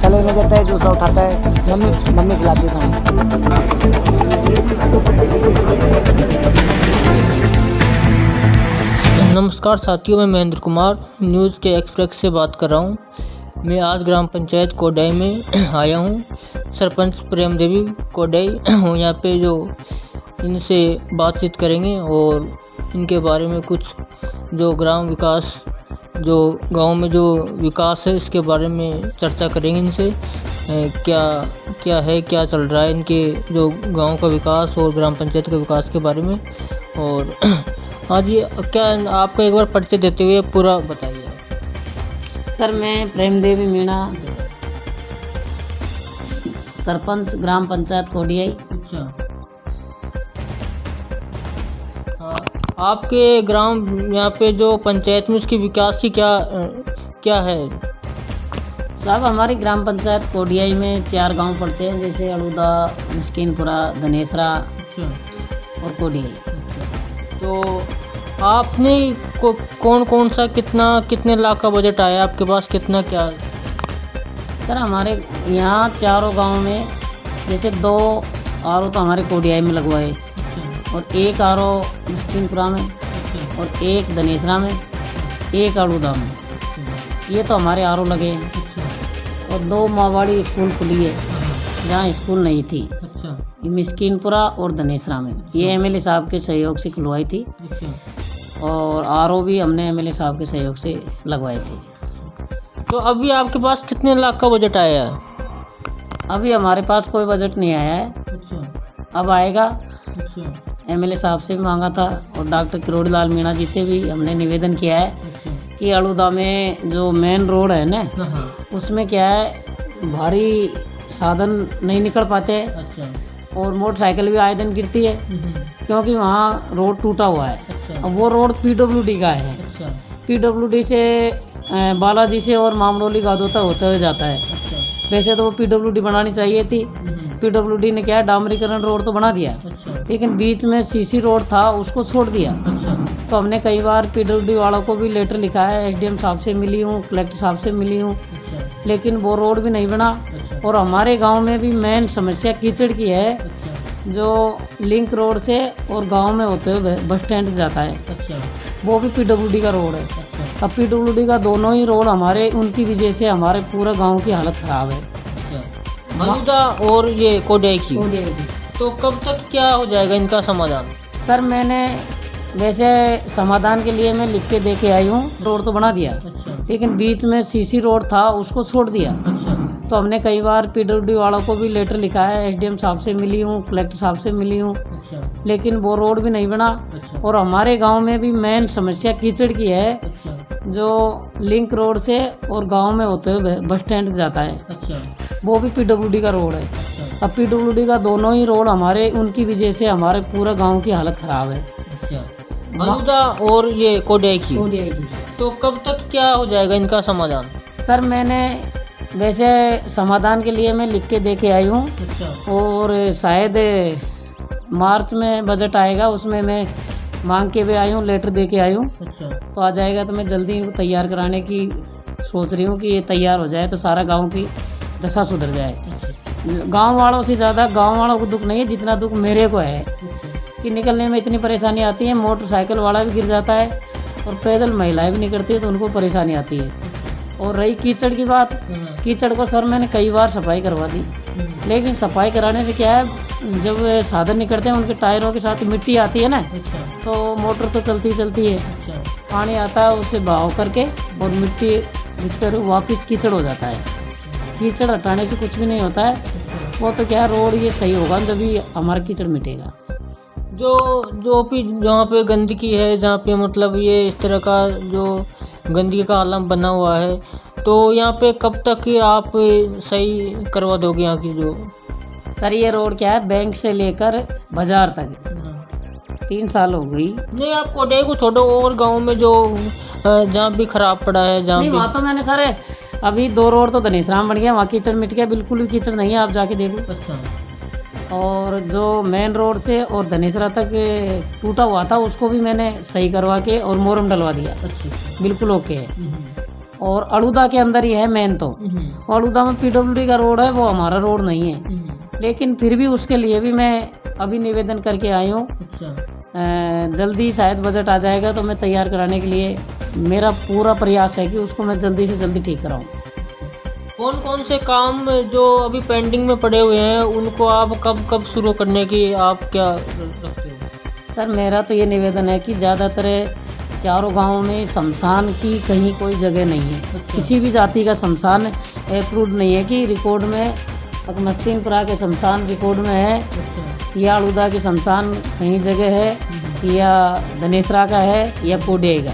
चले नहीं देता है, दूसरा उठाता है, मम्मी खिलाती है नमस्कार साथियों, मैं महेंद्र कुमार न्यूज़ के एक्सप्रेस से बात कर रहा हूँ। मैं आज ग्राम पंचायत कोडाई में आया हूँ। सरपंच प्रेम देवी कोडाई हूँ यहाँ पे, जो इनसे बातचीत करेंगे और इनके बारे में कुछ जो ग्राम विकास, जो गांव में जो विकास है, इसके बारे में चर्चा करेंगे इनसे। क्या चल रहा है इनके जो गांव का विकास और ग्राम पंचायत के विकास के बारे में। और आज ये क्या आपका एक बार परिचय देते हुए पूरा बताइए। सर, मैं प्रेम देवी मीणा, सरपंच ग्राम पंचायत कोडियाई। अच्छा, आपके ग्राम यहाँ पे जो पंचायत में उसकी विकास की क्या है? साहब, हमारी ग्राम पंचायत कोडियाई में 4 गांव पड़ते हैं, जैसे अड़ूदा, मिस्किनपुरा, धनेसरा और कोडियाई। तो आपने कौन सा कितने लाख का बजट आया आपके पास, कितना क्या? सर, हमारे यहाँ 4 गांव में जैसे 2 आर तो हमारे कोडियाई में लगवाए, और 1 आर मिस्किनपुरा में, और 1 धनेसरा में, 1 अड़ूदा में। ये तो हमारे आर लगे हैं। और 2 मावाड़ी स्कूल खुली है जहाँ स्कूल नहीं थी, मिस्किनपुरा और धनेसरा में। ये एमएलए साहब के सहयोग से खुलवाई थी। और आरओ भी हमने एमएलए साहब के सहयोग से लगवाए थे। तो अभी आपके पास कितने लाख का बजट आया है? अभी हमारे पास कोई बजट नहीं आया है। अब आएगा। एमएलए साहब से भी मांगा था, और डॉक्टर किरोड़ीलाल मीणा जी से भी हमने निवेदन किया है कि अड़ूदा में जो मेन रोड है ना, उसमें क्या है, भारी साधन नहीं निकल पाते, और मोटरसाइकिल भी आए दिन गिरती है, क्योंकि वहाँ रोड टूटा हुआ है। अब वो रोड पीडब्ल्यूडी का है। पीडब्ल्यूडी से बालाजी से और मामडोली गादोता होते हुए जाता है। वैसे तो वो पीडब्ल्यूडी बनानी चाहिए थी। पीडब्ल्यूडी ने क्या है, डामरीकरण रोड तो बना दिया, लेकिन बीच में सीसी रोड था, उसको छोड़ दिया। तो हमने कई बार पीडब्ल्यूडी वालों को भी लेटर लिखा है, एसडीएम साहब से मिली हूँ, कलेक्टर साहब से मिली हूँ, लेकिन वो रोड भी नहीं बना। और हमारे गांव में भी मेन समस्या कीचड़ की है, जो लिंक रोड से और गांव में होते हुए बस स्टैंड जाता है, वो भी पीडब्ल्यूडी का रोड है। अब पीडब्ल्यूडी का दोनों ही रोड हमारे, उनकी वजह से हमारे पूरे गांव की हालत खराब है। अड़ूदा और ये कोडियाई की। तो कब तक क्या हो जाएगा इनका समाधान? सर, मैंने वैसे समाधान के लिए मैं लिख के दे के आई हूँ। रोड तो बना दिया, लेकिन बीच में सीसी रोड था, उसको छोड़ दिया। तो हमने कई बार पीडब्ल्यूडी वालों को भी लेटर लिखा है, एसडीएम साहब से मिली हूँ, कलेक्टर साहब से मिली हूँ, लेकिन वो रोड भी नहीं बना। और हमारे गांव में भी मेन समस्या कीचड़ की है, जो लिंक रोड से और गांव में होते हुए बस स्टैंड जाता है, वो भी पीडब्ल्यूडी का रोड है। अब पीडब्ल्यूडी का दोनों ही रोड हमारे, उनकी वजह से हमारे पूरे गाँव की हालत खराब है। अड़ूदा और ये कोडियाई की। तो कब तक क्या हो जाएगा इनका समाधान? सर, मैंने वैसे समाधान के लिए मैं लिख के दे के आई हूँ, और शायद मार्च में बजट आएगा, उसमें मैं मांग के भी आई हूँ, लेटर दे के आई हूँ। तो आ जाएगा तो मैं जल्दी तैयार कराने की सोच रही हूँ कि ये तैयार हो जाए तो सारा गांव की दशा सुधर जाए। गांव वालों से ज़्यादा गांव वालों को दुख नहीं है जितना दुख मेरे को है, कि निकलने में इतनी परेशानी आती है। मोटरसाइकिल वाला भी गिर जाता है, और पैदल महिलाएं भी निकलती है, तो उनको परेशानी आती है। और रही कीचड़ की बात, कीचड़ को सर मैंने कई बार सफाई करवा दी, लेकिन सफाई कराने से क्या है, जब साधन निकलते हैं उनके टायरों के साथ मिट्टी आती है ना, तो मोटर तो चलती है, पानी आता है, उससे बहाव करके और मिट्टी भीतर वापस कीचड़ हो जाता है। कीचड़ हटाने से कुछ भी नहीं होता है। वो तो क्या, रोड ये सही होगा जब भी हमारा कीचड़ मिटेगा। जो भी जहाँ पे गंदगी है, जहाँ पे मतलब ये इस तरह का जो गंदगी का आलम बना हुआ है, तो यहाँ पे कब तक आप सही करवा दोगे यहाँ की जो? सर, ये रोड क्या है, बैंक से लेकर बाजार तक 3 साल हो गई। नहीं, आप कोडियाई को छोड़ो, और गांव में जो जहाँ भी खराब पड़ा है, जहाँ भी वहाँ तो मैंने सारे अभी 2 रोड तो धनेसरा में बन गया, वहाँ कीचड़ मिट गया, बिल्कुल भी कीचड़ नहीं है, आप जाके देखो। और जो मेन रोड से और धनेसरा तक टूटा हुआ था, उसको भी मैंने सही करवा के और मोरम डलवा दिया। बिल्कुल ओके है। और अड़ूदा के अंदर ही है मेन तो। अड़ूदा में पीडब्ल्यूडी का रोड है, वो हमारा रोड नहीं है, लेकिन फिर भी उसके लिए भी मैं अभी निवेदन करके आई हूँ। जल्दी शायद बजट आ जाएगा तो मैं तैयार कराने के लिए मेरा पूरा प्रयास है कि उसको मैं जल्दी से जल्दी ठीक कराऊँ। कौन कौन से काम जो अभी पेंडिंग में पड़े हुए हैं उनको आप कब शुरू करने की आप क्या रखते हो? सर मेरा तो ये निवेदन है कि ज़्यादातर चारों गांवों में शमशान की कहीं कोई जगह नहीं है। किसी भी जाति का शमशान अप्रूव्ड नहीं है कि रिकॉर्ड में अकमस्तीनपुरा के शमशान रिकॉर्ड में है या अड़ूदा के शमशान कहीं जगह है या धनेसरा का है या कोडे का।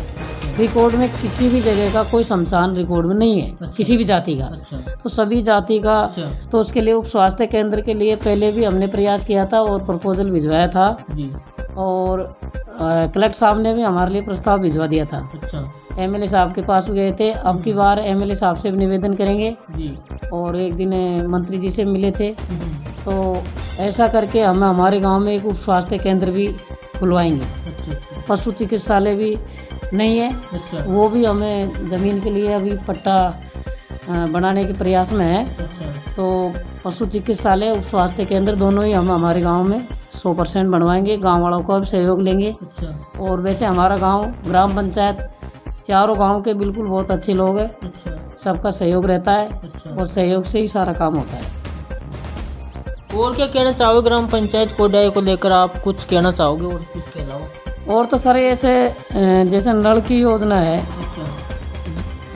रिकॉर्ड में किसी भी जगह का कोई शमशान रिकॉर्ड में नहीं है किसी भी जाति का। तो सभी जाति का तो उसके लिए उप स्वास्थ्य केंद्र के लिए पहले भी हमने प्रयास किया था और प्रपोजल भिजवाया था और कलेक्टर साहब ने भी हमारे लिए प्रस्ताव भिजवा दिया था। एमएलए साहब के पास गए थे, अब की बार एमएलए साहब से भी निवेदन करेंगे और एक दिन मंत्री जी से मिले थे। तो ऐसा करके हम हमारे गांव में एक उप स्वास्थ्य केंद्र भी खुलवाएंगे। पशु चिकित्सालय भी नहीं है, वो भी हमें ज़मीन के लिए अभी पट्टा बनाने के प्रयास में है। तो पशु चिकित्सालय उप स्वास्थ्य केंद्र दोनों ही हम हमारे गांव में 100% बनवाएंगे। गांव वालों का भी सहयोग लेंगे। और वैसे हमारा गांव ग्राम पंचायत चारों गांव के बिल्कुल बहुत अच्छे लोग हैं। सबका सहयोग रहता है और सहयोग से ही सारा काम होता है। और क्या कहना चाहोगे ग्राम पंचायत कोडाई को लेकर? आप कुछ कहना चाहोगे और कुछ के अलावा? और तो सर ऐसे जैसे नल की योजना है,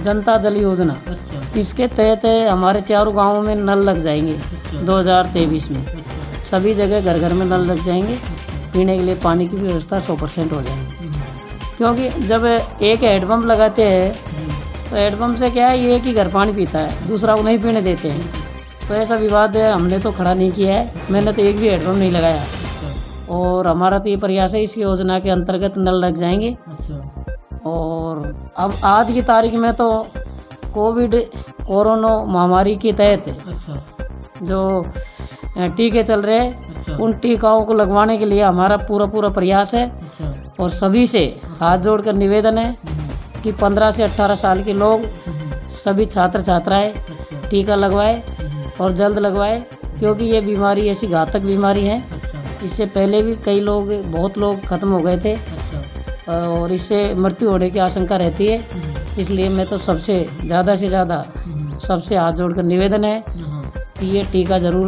जनता जल योजना, इसके तहत हमारे चारों गांवों में नल लग जाएंगे 2023 में। सभी जगह घर घर में नल लग जाएंगे। पीने के लिए पानी की व्यवस्था 100% हो जाएगी। क्योंकि जब एक हैंडपम्प लगाते हैं तो हैंडपम्प से क्या है, ये एक ही घर पानी पीता है, दूसरा को नहीं पीने देते हैं। तो ऐसा विवाद हमने तो खड़ा नहीं किया है। मैंने तो एक भी हैंडपम्प नहीं लगाया और हमारा तो ये प्रयास है इस योजना के अंतर्गत नल लग जाएंगे। और अब आज की तारीख में तो कोरोना महामारी के तहत जो टीके चल रहे हैं उन टीकाओं को लगवाने के लिए हमारा पूरा प्रयास है। और सभी से हाथ जोड़कर निवेदन है कि 15 से 18 साल के लोग सभी छात्र छात्राएं टीका लगवाए और जल्द लगवाए, क्योंकि ये बीमारी ऐसी घातक बीमारी है। इससे पहले भी कई लोग बहुत लोग ख़त्म हो गए थे और इससे मृत्यु होने की आशंका रहती है। इसलिए मैं तो सबसे ज़्यादा से ज़्यादा सबसे हाथ जोड़कर निवेदन है कि ये टीका ज़रूर